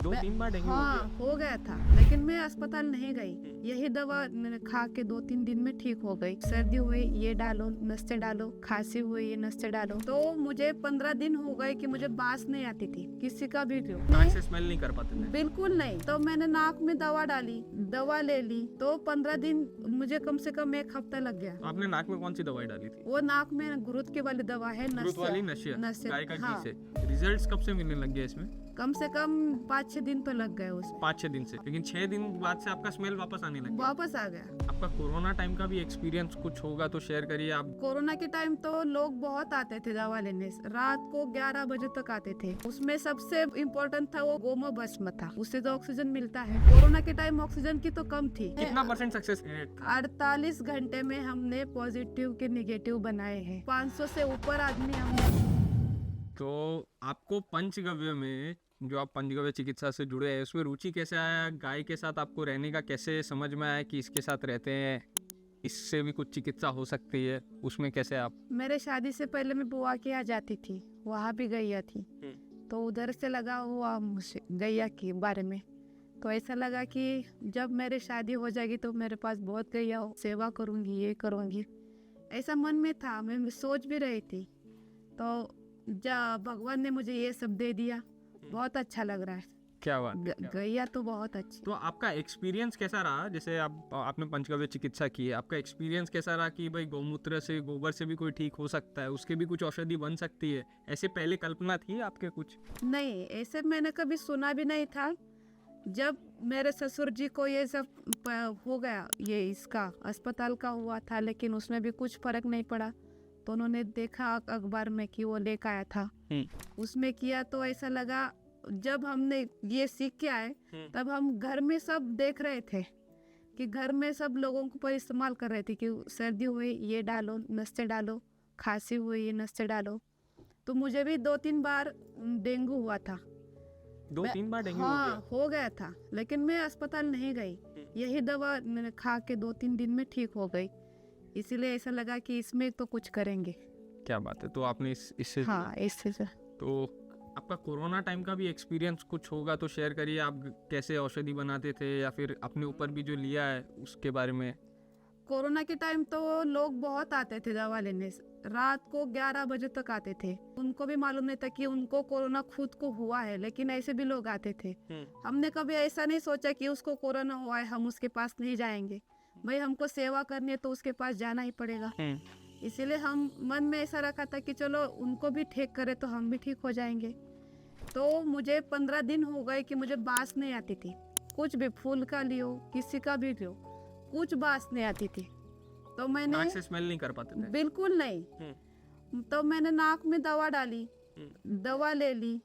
2-3 बार dengue हो हाँ गया? हो गया था, लेकिन मैं अस्पताल नहीं गई। यही दवा मैंने खा के 2-3 दिन में ठीक हो गई। सर्दी हुई ये डालो, नस्ते डालो, खांसी हुई ये नस्ते डालो। तो मुझे 15 दिन हो गए कि मुझे बास नहीं आती थी किसी का भी क्यों। नाक से स्मेल नहीं कर पाते थे? बिल्कुल नहीं। तो मैंने नाक में दवा डाली, दवा ले ली, तो 15 दिन मुझे कम से कम 1 हफ्ता लग गया। तो आपने नाक में कौन सी दवाई डाली थी? वो नाक में गुरुत की वाली दवा है, ग्रोथ वाली नशिया, नशिया, गाय का घी हाँ। से। रिजल्ट्स कब से मिलने लग गए इसमें? कम से कम 5-6 दिन तो लग गए उसमें। 5-6 दिन से, लेकिन 6 दिन बाद से आपका स्मेल वापस आने लग गया। वापस आ गया। आपका कोरोना टाइम का भी एक्सपीरियंस कुछ होगा तो शेयर करिए आप। कोरोना के टाइम तो लोग बहुत आते थे दवा लेने। रात को 11 बजे तक आते थे। उसमें सबसे इम्पोर्टेंट था वो गोमो भस्म था, उससे तो ऑक्सीजन मिलता है। कोरोना के टाइम ऑक्सीजन की तो कम थी। कितना % सक्सेस रेट था? 48 घंटे में हमने पॉजिटिव के निगेटिव बनाए हैं। 500 से ऊपर आदमी हमने। तो आपको पंचगव्य में, जो आप पंचगव्य चिकित्सा से जुड़े हैं, उसमें रुचि कैसे आया? गाय के साथ आपको रहने का कैसे समझ में आया कि इसके साथ रहते हैं, इससे भी कुछ चिकित्सा हो सकती है, उसमें कैसे आप? मेरे शादी से पहले मैं बुआ के यहाँ जाती थी, वहाँ भी गैया थी। तो उधर से लगा हुआ मुझे गैया के बारे में। तो ऐसा लगा कि जब मेरी शादी हो जाएगी तो मेरे पास बहुत गैया हो, सेवा करूँगी, ये करूँगी, ऐसा मन में था। मैं सोच भी रही थी। तो जब भगवान ने मुझे ये सब दे दिया, बहुत अच्छा लग रहा है। क्या बात है, क्या बात। गैया तो बहुत अच्छी। तो आपका एक्सपीरियंस कैसा रहा? जैसे आपने पंचगव्य चिकित्सा की है, आपका एक्सपीरियंस कैसा रहा कि भाई गौमूत्र से, गोबर से भी कोई ठीक हो सकता है, उसके भी कुछ औषधि बन सकती है? ऐसे पहले कल्पना थी आपके कुछ? नहीं, ऐसे मैंने कभी सुना भी नहीं था। जब मेरे ससुर जी को ये सब हो गया, ये इसका अस्पताल का हुआ था, लेकिन उसमें भी कुछ फर्क नहीं पड़ा। तो उन्होंने देखा अखबार में कि वो लेकर आया था, उसमें किया तो ऐसा लगा। जब हमने ये सीख के आए तब हम घर में सब देख रहे थे कि घर में सब लोगों को पर इस्तेमाल कर रहे थे कि सर्दी हुई ये डालो, नस्ते डालो, खांसी हुई ये नस्ते डालो। तो मुझे भी 2-3 बार डेंगू हुआ था। 2-3 बार डेंगू हो हाँ गया? हो गया था, लेकिन मैं अस्पताल नहीं गई। यही दवा मैंने खा के 2-3 दिन में ठीक हो गई। इसीलिए ऐसा लगा कि इसमें तो कुछ करेंगे। क्या बात है। तो आपने इससे, हाँ इससे तो आपका कोरोना टाइम का भी एक्सपीरियंस कुछ होगा तो शेयर करिए। आप कैसे औषधि बनाते थे या फिर अपने ऊपर भी जो लिया है उसके बारे में। कोरोना के टाइम तो लोग बहुत आते थे दवा लेने। रात को 11 बजे तक आते थे। उनको भी मालूम नहीं था कि उनको कोरोना खुद को हुआ है, लेकिन ऐसे भी लोग आते थे। हमने कभी ऐसा नहीं सोचा कि उसको कोरोना हुआ है, हम उसके पास नहीं जाएंगे। भाई हमको सेवा करनी है तो उसके पास जाना ही पड़ेगा। इसीलिए हम मन में ऐसा रखा था कि चलो उनको भी ठीक करे तो हम भी ठीक हो जाएंगे। तो मुझे 15 दिन हो गए कि मुझे बास नहीं आती थी। कुछ भी, फूल का लियो, किसी का भी लियो, कुछ बास नहीं आती थी। तो मैंने नाक से स्मेल नहीं कर पाते थे? बिल्कुल नहीं। तो मैंने नाक में दवा डाली, दवा ले ली,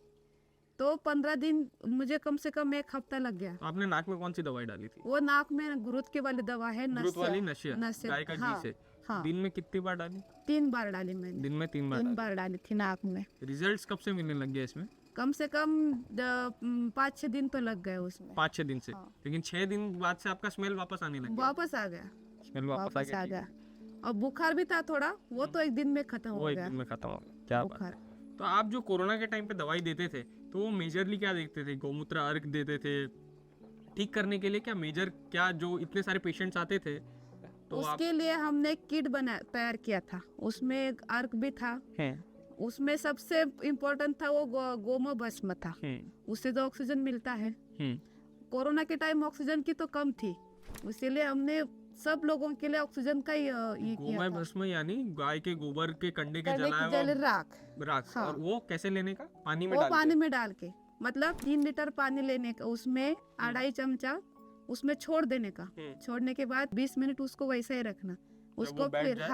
तो 15 दिन मुझे कम से कम 1 हफ्ता लग गया। तो आपने नाक में कौन सी दवाई डाली थी? वो नाक में गुरुत की वाली दवा है, ग्रोथ वाली नशिया, गाय का घी हाँ, से। हाँ। दिन में कितनी बार डाली? 3 बार डाली मैंने। दिन में 3 बार 3 बार डाली थी नाक में। रिजल्ट्स कब से मिलने लग गए इसमें? कम से कम 5-6 दिन तो लग गए उसमें। 5-6 दिन से, हाँ। लेकिन 6 दिन बाद से आपका स्मेल वापस आने लग गया? वापस आ गया, स्मेल वापस आ गया। और बुखार भी था थोड़ा, वो तो 1 दिन में खत्म हो वो 1 गया दिन में खत्म हो गया। क्या बात बुखार। है। तो आप जो कोरोना के टाइम पे दवाई देते थे तो वो मेजरली क्या देखते थे? गौमूत्र अर्क देते थे ठीक करने के लिए? क्या मेजर, क्या जो इतने सारे पेशेंट्स आते थे तो उसके लिए हमने किट तैयार किया था। उसमें एक अर्क भी था। उसमें सबसे इम्पोर्टेंट था वो गोमो भस्म था, उससे तो ऑक्सीजन मिलता है। कोरोना के टाइम ऑक्सीजन की तो कम थी, इसीलिए हमने सब लोगों के लिए ऑक्सीजन का ये किया गोमय था। भस्म यानी गाय के गोबर के कंडे के जल जलाया राख, राख। हाँ। और वो कैसे लेने का? पानी में वो डाल पानी के? में डाल के, मतलब 3 लीटर पानी लेने का, उसमें 2.5 चमचा उसमें छोड़ देने का। छोड़ने के बाद 20 मिनट उसको वैसे ही रखना। उसको फिर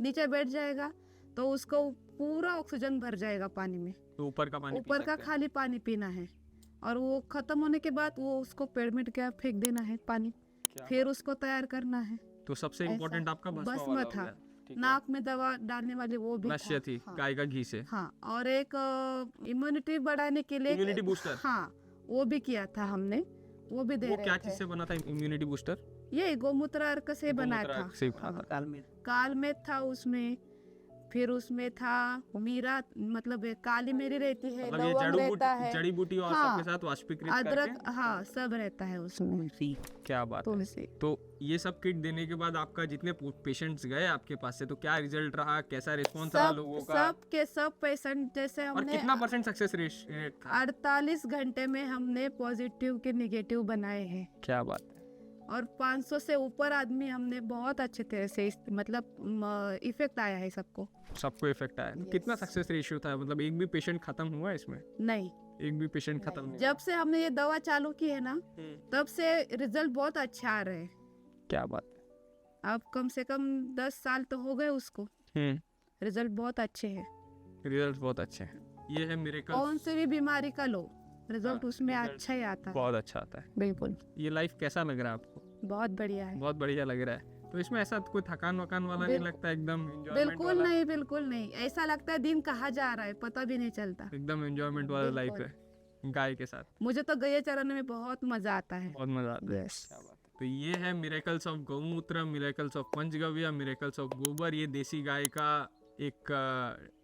नीचे बैठ जाएगा तो उसको पूरा ऑक्सीजन भर जाएगा पानी में। तो ऊपर का पानी ऊपर का खाली पानी पीना है, और वो खत्म होने के बाद वो उसको पेड़ में क्या फेंक देना है पानी, फिर उसको तैयार करना है। तो सबसे इम्पोर्टेंट आपका भस्म था। नाक में दवा डालने वाली वो भी नश्य थी, हाँ। गाय का घी से। हाँ, और एक इम्यूनिटी बढ़ाने के लिए इम्यूनिटी बूस्टर। हाँ, वो भी किया था हमने, वो भी दे वो रहे क्या थे। चीज से बना था इम्यूनिटी बूस्टर? ये गोमूत्र अर्क से बनाया था। काल में काल में था, उसमें फिर उसमें था मीरा, मतलब काली मिरी रहती है, मतलब ये लवंग रहता है, जड़ी बूटी और हाँ, सबके साथ वाष्पीकृत अदरक, करके। हाँ, सब रहता है उसमें। क्या बात है। तुलसी। तो ये सब किट देने के बाद आपका जितने पेशेंट्स गए आपके पास से, तो क्या रिजल्ट रहा, कैसा रिस्पॉन्स रहा सब लोगों का, सब पेशेंट, जैसे और हमने कितना % सक्सेस रेट था? 48 घंटे में हमने पॉजिटिव के निगेटिव बनाए हैं, क्या बात है। और 500 से ऊपर आदमी हमने बहुत अच्छे तरह से मतलब इफेक्ट आया है सबको। सबको इफेक्ट आया। तो कितना सक्सेस रेशियो था, मतलब एक भी पेशेंट खत्म हुआ इसमें? नहीं, एक भी पेशेंट खत्म नहीं जब से हमने ये दवा चालू की है ना, हुआ। तब से रिजल्ट बहुत अच्छा आ रहे हैं। क्या बात अब कम से कम 10 साल तो हो गए उसको, है। रिजल्ट बहुत अच्छे हैं। रिजल्ट बहुत अच्छे हैं। ये है मिरेकल। कौन सी भी बीमारी का लो, रिजल्ट उसमें result अच्छा ही आता है। बहुत अच्छा आता है। बिल्कुल, ये लाइफ कैसा लग रहा है आपको? बहुत बढ़िया है। बहुत बढ़िया लग रहा है। तो इसमें ऐसा कोई थकान वकान वाला नहीं लगता, एकदम enjoyment बिल्कुल वाला? नहीं, बिल्कुल नहीं, ऐसा लगता है दिन कहाँ जा रहा है पता भी नहीं चलता। एकदम एंजॉयमेंट वाला लाइफ है गाय के साथ। मुझे तो गैया चराने में बहुत मजा आता है। बहुत मजा आता है। Yes. क्या बात है। तो ये है मिरेकल्स ऑफ गौमूत्र, miracles of panchagavya, miracles of गोबर। ये देसी गाय का एक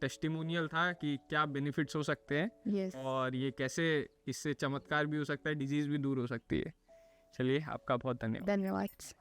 टेस्टिमोनियल था कि क्या बेनिफिट्स हो सकते हैं, यस, और ये कैसे इससे चमत्कार भी हो सकता है, डिजीज भी दूर हो सकती है। चलिए, आपका बहुत धन्यवाद। धन्यवाद।